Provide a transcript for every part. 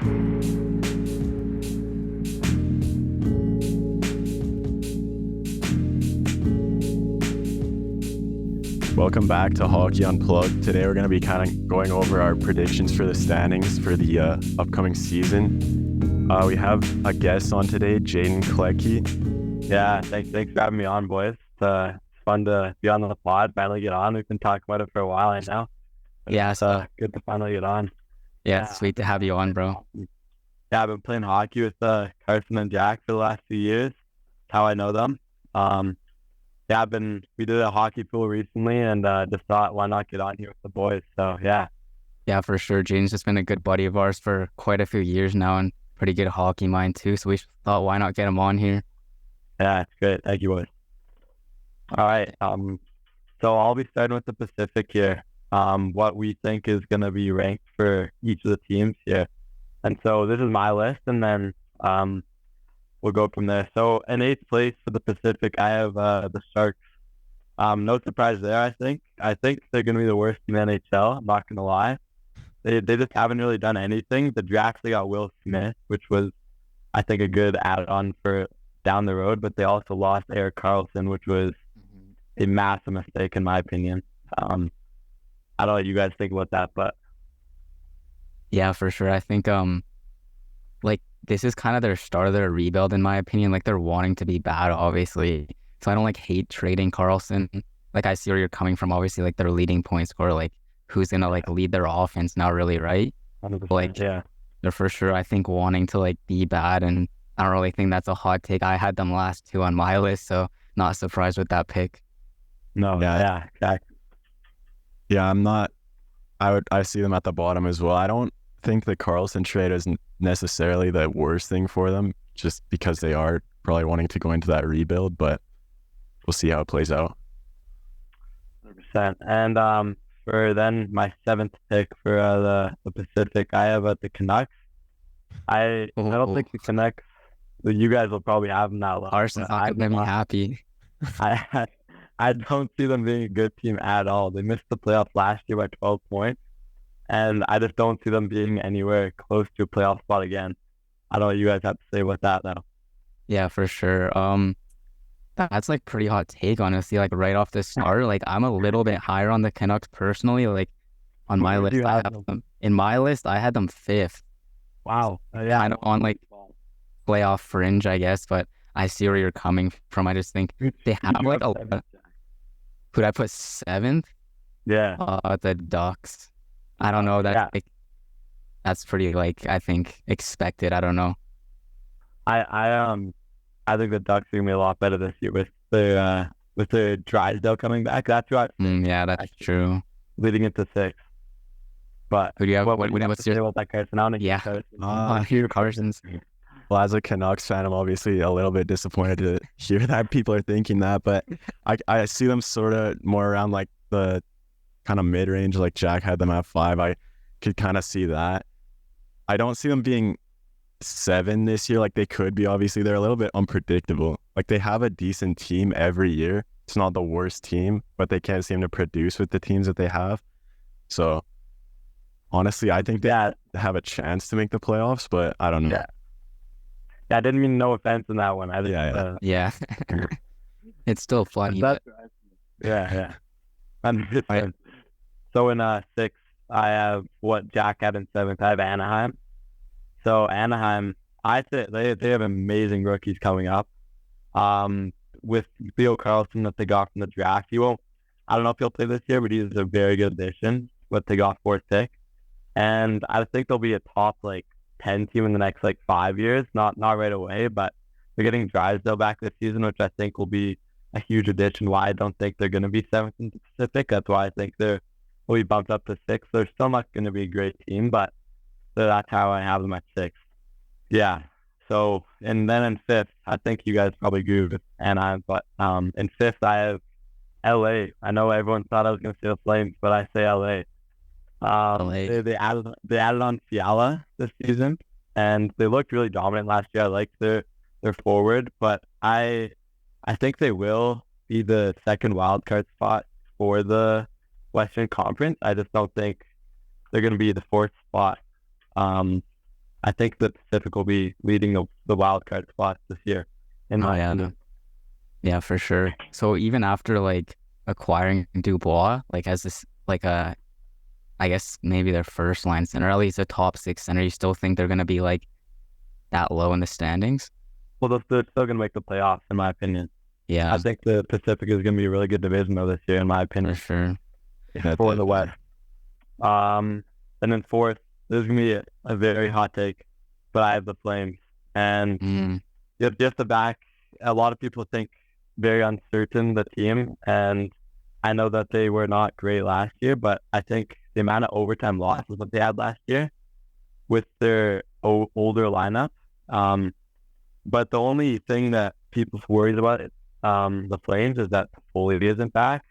Welcome back to Hockey Unplugged. Today we're going to be kind of going over our predictions for the standings for the upcoming season. We have a guest on today, Jayden Kletke. Yeah, thanks for having me on, boys. It's fun to be on the pod, finally get on. We've been talking about it for a while right now. Yeah, It's good to finally get on. Yeah, it's sweet to have you on, bro. Yeah, I've been playing hockey with Carson and Jack for the last few years. That's how I know them. Yeah, we did a hockey pool recently and just thought, why not get on here with the boys? So, yeah. Yeah, for sure. Jaden's just been a good buddy of ours for quite a few years now and pretty good hockey mind too. So we thought, why not get him on here? Yeah, it's great. Thank you, boys. All right. So I'll be starting with the Pacific here. What we think is going to be ranked for each of the teams here. And so this is my list, and then we'll go from there. So in 8th place for the Pacific, I have the Sharks. No surprise there, I think. I think they're going to be the worst in the NHL. I'm not going to lie. They just haven't really done anything. The draft, they got Will Smith, which was, I think, a good add-on for down the road, but they also lost Erik Karlsson, which was a massive mistake in my opinion. I don't know what you guys think about that, but yeah, for sure. I think like this is kind of their start of their rebuild in my opinion. Like they're wanting to be bad, obviously. So I don't hate trading Karlsson. Like I see where you're coming from. Obviously, like their leading point scorer, like who's gonna lead their offense now, really, right? 100%, yeah. They're for sure, I think, wanting to be bad, and I don't really think that's a hot take. I had them last 2 on my list, so not surprised with that pick. No, yeah, exactly. Yeah, I'm not. I see them at the bottom as well. I don't think the Karlsson trade is necessarily the worst thing for them, just because they are probably wanting to go into that rebuild, but we'll see how it plays out. 100%. And for then my 7th pick for the Pacific, I have the Canucks. I don't think the Canucks. You guys will probably have them that low. Carson's not gonna make me happy. I don't see them being a good team at all. They missed the playoffs last year by 12 points, and I just don't see them being anywhere close to a playoff spot again. I don't know what you guys have to say about that, though. Yeah, for sure. That's pretty hot take, honestly. Right off the start, I'm a little bit higher on the Canucks personally. On my list, in my list, I had them 5th. Wow. Yeah. Kind of on playoff fringe, I guess, but I see where you're coming from. I just think they have a lot. Could I put 7th? Yeah. The Ducks. I don't know. That's pretty I think expected. I don't know. I think the Ducks are gonna be a lot better this year with the Drysdale coming back. That's right. Yeah, that's true. Leading into 6. But who do you have? What's your about that Carson? Yeah, here Carson's. Well, as a Canucks fan, I'm obviously a little bit disappointed to hear that people are thinking that, but I see them sort of more around the kind of mid-range, like Jack had them at 5. I could kind of see that. I don't see them being 7 this year like they could be. Obviously, they're a little bit unpredictable. They have a decent team every year. It's not the worst team, but they can't seem to produce with the teams that they have. So, honestly, I think they have a chance to make the playoffs, but I don't know. Yeah, I didn't mean no offense in that one. Yeah. It's still funny. Yeah. So in 6th, I have what Jack had in 7th. I have Anaheim. So Anaheim, I think they have amazing rookies coming up. With Theo Karlsson that they got from the draft, I don't know if he'll play this year, but he's a very good addition. What they got 4th pick, and I think they'll be a top 10 team in the next 5 years. Not right away, but they're getting Drysdale back this season, which I think will be a huge addition. Why I don't think they're going to be 7th in the Pacific. That's why I think they'll be bumped up to 6th. They're still not going to be a great team, but that's how I have them at 6th. Yeah. So, and then in 5th, I think you guys probably agree with Anaheim, but in 5th, I have LA. I know everyone thought I was going to say the Flames, but I say LA. They added on Fiala this season, and they looked really dominant last year. I liked their forward, but I think they will be the second wild card spot for the Western Conference. I just don't think they're going to be the 4th spot. I think the Pacific will be leading the wild card spots this year. In my opinion. Yeah, for sure. So even after like acquiring Dubois, like as this like I guess maybe their first line center, or at least a top 6 center, you still think they're gonna be like that low in the standings? Well, they're still going to make the playoffs, in my opinion. Yeah, I think the Pacific is going to be a really good division though this year, in my opinion. for sure. For the West. And then fourth, there's going to be a very hot take, but I have the Flames. And just the back, a lot of people think very uncertain, the team. And I know that they were not great last year, but I think the amount of overtime losses that they had last year with their older lineup. But the only thing that people's worried about the Flames is that Foley isn't back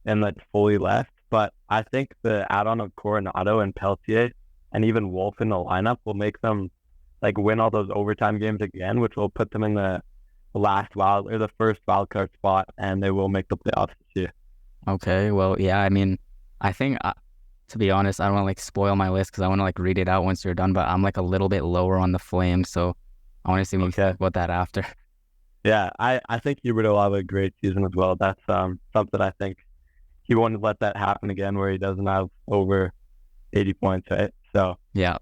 and that Foley left. But I think the add-on of Coronado and Peltier and even Wolf in the lineup will make them like win all those overtime games again, which will put them in the first wild card spot, and they will make the playoffs this year. Okay, well, yeah, I mean, I think to be honest, I don't want to like spoil my list because I want to like read it out once you're done, but I'm like a little bit lower on the Flames, so I want to see what you think about that after. Yeah, I think Hubert will have a great season as well. That's something I think he won't let that happen again where he doesn't have over 80 points, right? So yeah.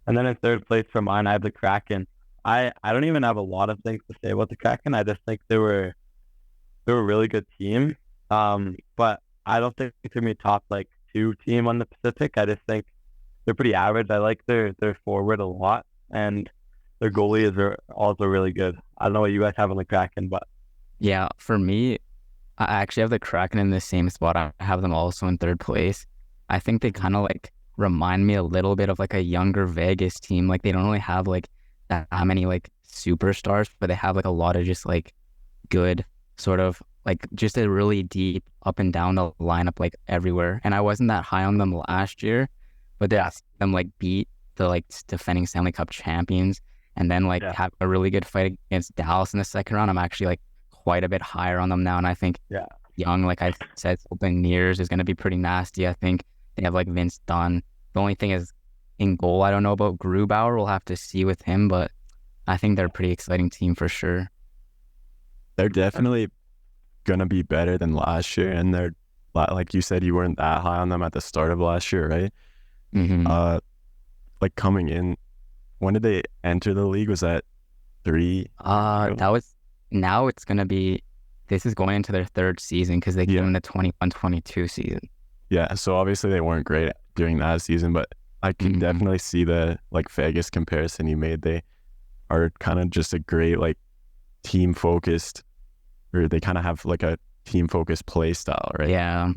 And then in third place for mine, I have the Kraken. I don't even have a lot of things to say about the Kraken. I just think they were a really good team. But I don't think they're gonna be top like 2 team on the Pacific. I just think they're pretty average. I like their forward a lot, and their goalie is also really good. I don't know what you guys have on the Kraken, but yeah, for me, I actually have the Kraken in the same spot. I have them also in third place. I think they kind of like remind me a little bit of like a younger Vegas team. Like they don't really have like that many like superstars, but they have like a lot of just like good sort of like just a really deep up and down the lineup like everywhere. And I wasn't that high on them last year, but they them like beat the like defending Stanley Cup champions and then like have a really good fight against Dallas in the second round. I'm actually like quite a bit higher on them now, and I think Young, like I said, opening years is going to be pretty nasty. I think they have like Vince Dunn. The only thing is in goal, I don't know about Grubauer. We'll have to see with him, but I think they're a pretty exciting team for sure. They're definitely gonna be better than last year, and they're like you said, you weren't that high on them at the start of last year, right? Mm-hmm. Like coming in, when did they enter the league? Was that 3? That was. Now it's gonna be. This is going into their third season because they came in the 21-22 season. Yeah, so obviously they weren't great during that season, but I can definitely see the like Vegas comparison you made. They are kind of just a great like team focused, or they kind of have like a team focused play style, right? Yeah,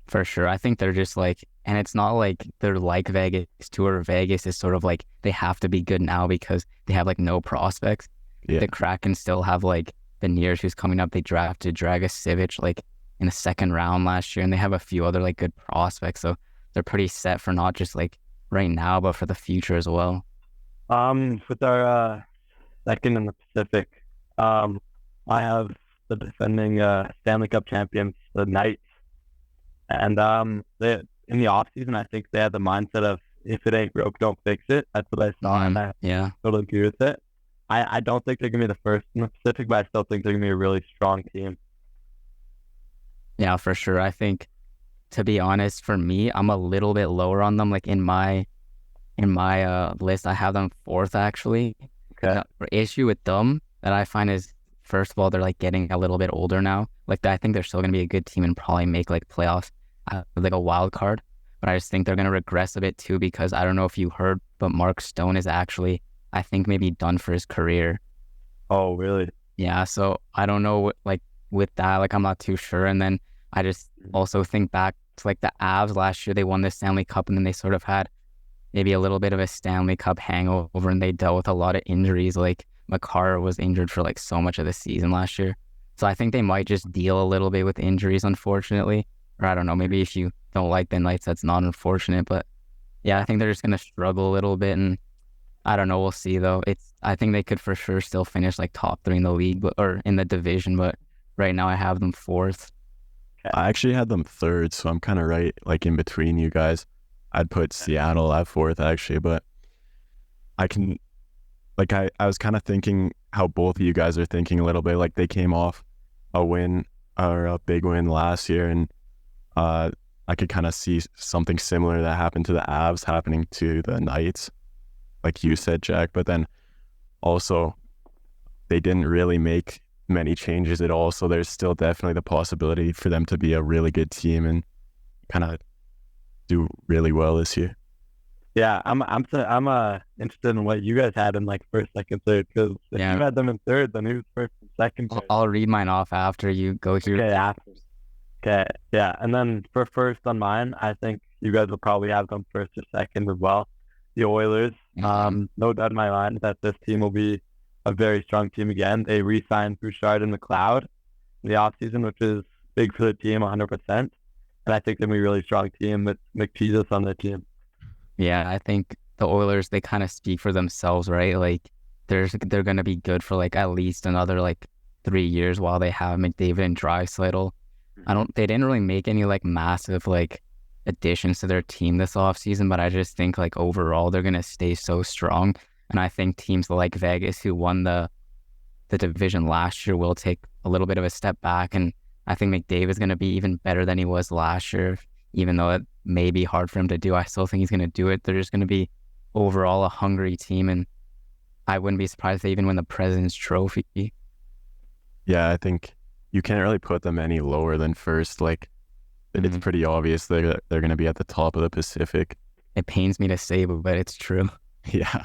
for sure. I think they're just like, and it's not like they're like Vegas too, or Vegas is sort of like they have to be good now because they have like no prospects. Yeah. The Kraken still have like Beniers who's coming up. They drafted Dragicevic like in the second round last year, and they have a few other like good prospects. So they're pretty set for not just like right now, but for the future as well. With our second in the Pacific, I have the defending Stanley Cup champions, the Knights, and they in the off season, I think they had the mindset of if it ain't broke, don't fix it. That's what I saw, and I totally agree with it. I don't think they're going to be the first in the Pacific, but I still think they're going to be a really strong team. Yeah, for sure. I think, to be honest, for me, I'm a little bit lower on them. Like in my list, I have them 4th actually. Okay. The issue with them that I find is, first of all, they're like getting a little bit older now. Like I think they're still going to be a good team and probably make like playoffs, like a wild card. But I just think they're going to regress a bit too because I don't know if you heard, but Mark Stone is actually, I think, maybe done for his career. Oh, really? Yeah, so I don't know what, like with that, like I'm not too sure. And then I just also think back to like the Avs last year, they won the Stanley Cup and then they sort of had maybe a little bit of a Stanley Cup hangover and they dealt with a lot of injuries. Like Makar was injured for like so much of the season last year. So I think they might just deal a little bit with injuries, unfortunately. Or I don't know, maybe if you don't like the Knights, that's not unfortunate. But yeah, I think they're just going to struggle a little bit, and I don't know. We'll see though. I think they could for sure still finish like top 3 in the league, or in the division. But right now I have them 4th. I actually had them 3rd, so I'm kind of right, like in between you guys. I'd put Seattle at 4th actually, but I can like I was kind of thinking how both of you guys are thinking a little bit. Like they came off a win or a big win last year, and I could kind of see something similar that happened to the Avs happening to the Knights, like you said, Jack. But then also they didn't really make many changes at all, so there's still definitely the possibility for them to be a really good team and kind of do really well this year. Yeah, I'm interested in what you guys had in like first, second, third. Because if Yeah. you had them in third, then who's first and second? I'll read mine off after you go through. Okay, after. Okay, yeah, and then for first on mine, I think you guys will probably have them first or second as well. The Oilers. No doubt in my mind that this team will be a very strong team again. They re-signed Bouchard and McLeod in the offseason, which is big for the team, 100%. And I think they'll be a really strong team with McJesus on the team. Yeah, I think the Oilers, they kind of speak for themselves, right? Like they're gonna be good for like at least another like 3 years while they have McDavid and Draisaitl. They didn't really make any like massive like additions to their team this offseason, but I just think like overall they're gonna stay so strong. And I think teams like Vegas, who won the division last year, will take a little bit of a step back. And I think McDavid's gonna be even better than he was last year, even though it may be hard for him to do. I still think he's gonna do it. They're just gonna be overall a hungry team, and I wouldn't be surprised if they even win the President's Trophy. Yeah, I think you can't really put them any lower than first. Like it's pretty obvious they're going to be at the top of the Pacific. It pains me to say, but it's true. Yeah.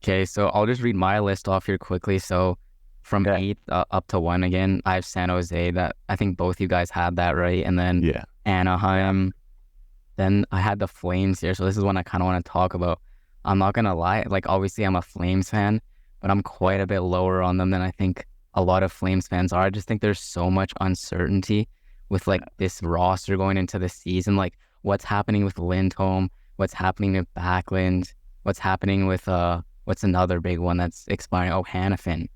Okay, so I'll just read my list off here quickly. So from 8th up to 1 again, I have San Jose. That I think both you guys had that right, and then Anaheim. Then I had the Flames here, so this is one I kind of want to talk about. I'm not gonna lie, like obviously I'm a Flames fan, but I'm quite a bit lower on them than I think a lot of Flames fans are. I just think there's so much uncertainty with like this roster going into the season, like what's happening with Lindholm, what's happening with Backlund, what's happening with what's another big one that's expiring? Oh, Hannafin.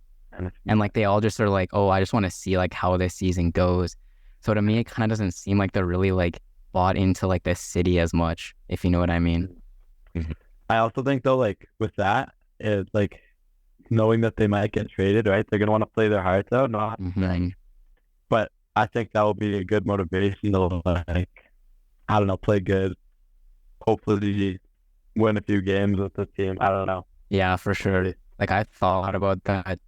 And like they all just are like, oh, I just want to see like how this season goes. So to me, it kind of doesn't seem like they're really like bought into like the city as much, if you know what I mean. I also think though, like with that, it's like knowing that they might get traded, right? They're gonna want to play their hearts out, but I think that will be a good motivation to like, I don't know, play good. Hopefully win a few games with the team. I don't know. Yeah, for sure. Like I thought about that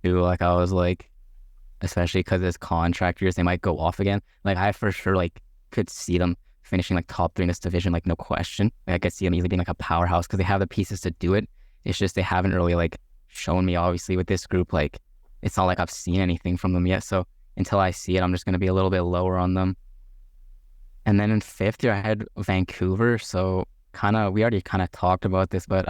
too. Like I was like, especially because it's contract years, they might go off again. Like I for sure like could see them finishing like top 3 in this division, like no question. Like I could see them easily being like a powerhouse because they have the pieces to do it. It's just they haven't really like shown me, obviously, with this group. Like it's not like I've seen anything from them yet. So until I see it, I'm just going to be a little bit lower on them. And then in 5th year, I had Vancouver. So we already kind of talked about this, but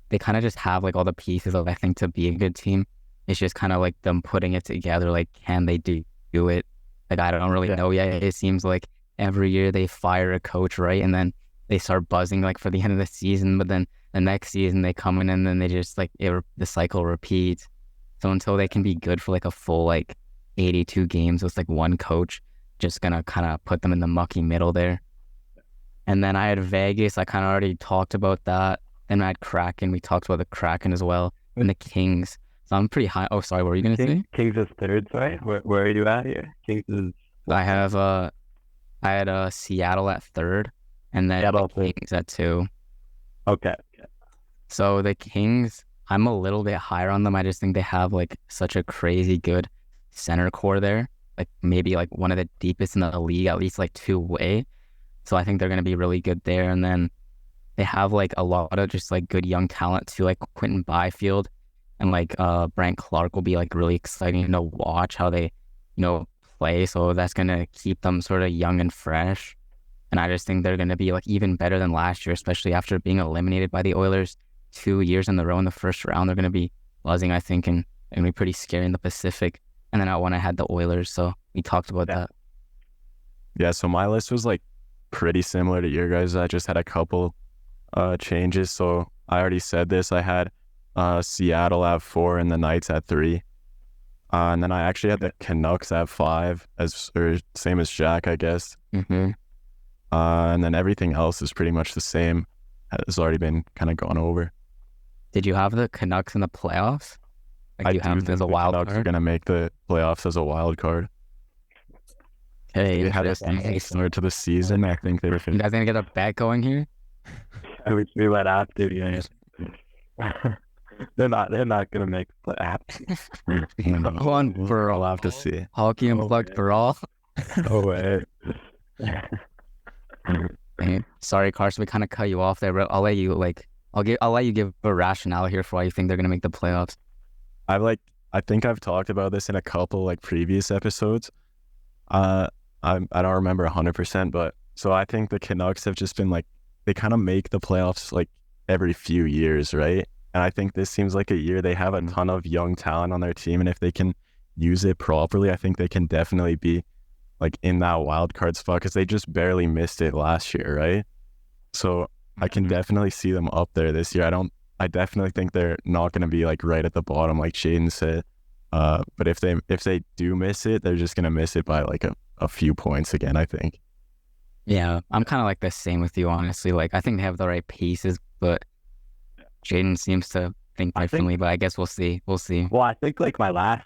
they kind of just have like all the pieces of, I think, to be a good team. It's just kind of like them putting it together. Like, can they do it? Like, I don't really know yet. It seems like every year they fire a coach, right? And then they start buzzing like for the end of the season, but then the next season they come in and then they just like the cycle repeats. So until they can be good for like a full like 82 games with like one coach, just gonna kind of put them in the mucky middle there. And then I had Vegas. I kind of already talked about that. Then I had Kraken. We talked about the Kraken as well, and the Kings. So I'm pretty high. Oh, sorry. What were you gonna say? Kings is 3rd. Sorry, where are you at here? Kings is. I had Seattle at 3rd, and then the Kings at 2. Okay. So the Kings, I'm a little bit higher on them. I just think they have like such a crazy good center core there, like maybe like one of the deepest in the league, at least like 2-way. So I think they're gonna be really good there. And then they have like a lot of just like good young talent too, like Quentin Byfield and like Brant Clark will be like really exciting to watch how they, play. So that's gonna keep them sort of young and fresh. And I just think they're gonna be like even better than last year, especially after being eliminated by the Oilers 2 years in a row in the first round. They're gonna be buzzing, I think, and be pretty scary in the Pacific. And then at 1 I had the Oilers, so we talked about that. Yeah, so my list was like pretty similar to your guys. I just had a couple changes. So I already said this. I had Seattle at 4 and the Knights at 3. And then I actually had the Canucks at 5, or same as Jack, I guess. And then everything else is pretty much the same. Has already been kind of gone over. Did you have the Canucks in the playoffs? Like I you do have them think as a the wild Canucks are card? gonna make the playoffs as a wild card. Okay, They had a interesting. decent start to the season. I think they were You guys gonna get a bet going here? We might have to, yeah. They're not gonna make the playoffs. One for We'll all. have to see. Hockey Oh, unplugged man. for all. No way. Hey, sorry, Carson, we kind of cut you off there, but I'll let you give a rationale here for why you think they're gonna make the playoffs. I think I've talked about this in a couple like previous episodes. I don't remember 100%, but so I think the Canucks have just been like, they kind of make the playoffs like every few years, right? And I think this seems like a year they have a ton of young talent on their team, and if they can use it properly, I think they can definitely be like in that wild card spot because they just barely missed it last year, right? So I can definitely see them up there this year. I definitely think they're not going to be like right at the bottom, like Jayden said. But if they do miss it, they're just going to miss it by like a few points again, I think. Yeah, I'm kind of like the same with you, honestly. Like, I think they have the right pieces, but Jayden seems to think differently. But I guess we'll see. We'll see. Well, I think like my last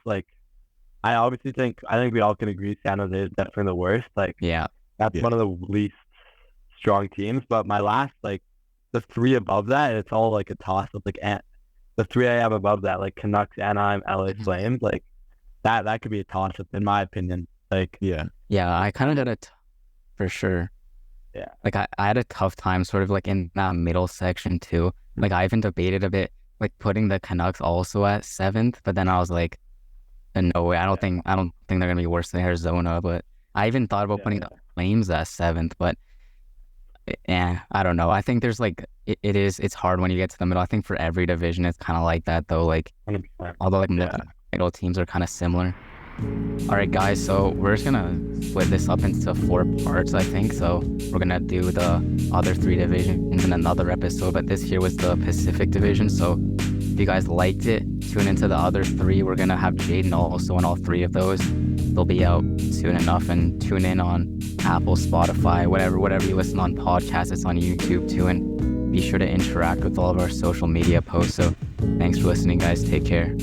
I think we all can agree San Jose is definitely the worst. Like, Yeah, that's one of the least strong teams. But my last the three above that, it's all like a toss up. Like the three I have above that, like Canucks, Anaheim, LA Flames, like that could be a toss up in my opinion. Like yeah, I kind of did it for sure. Yeah, like I had a tough time sort of like in that middle section too. Like I even debated a bit like putting the Canucks also at 7th, but then I was like, no way. I don't think they're gonna be worse than Arizona. But I even thought about putting the Flames at 7th, but I don't know. I think there's like it's hard when you get to the middle. I think for every division it's kind of like that though. Like 100%. although like middle teams are kind of similar. All right, guys. So we're just gonna split this up into 4 parts, I think. So we're gonna do the other 3 divisions in another episode. But this here was the Pacific Division. So if you guys liked it, tune into the other 3. We're gonna have Jayden also in all 3 of those. They'll be out soon enough, and tune in on Apple, Spotify, whatever you listen on podcasts. It's on YouTube too, and be sure to interact with all of our social media posts. So thanks for listening, guys. Take care.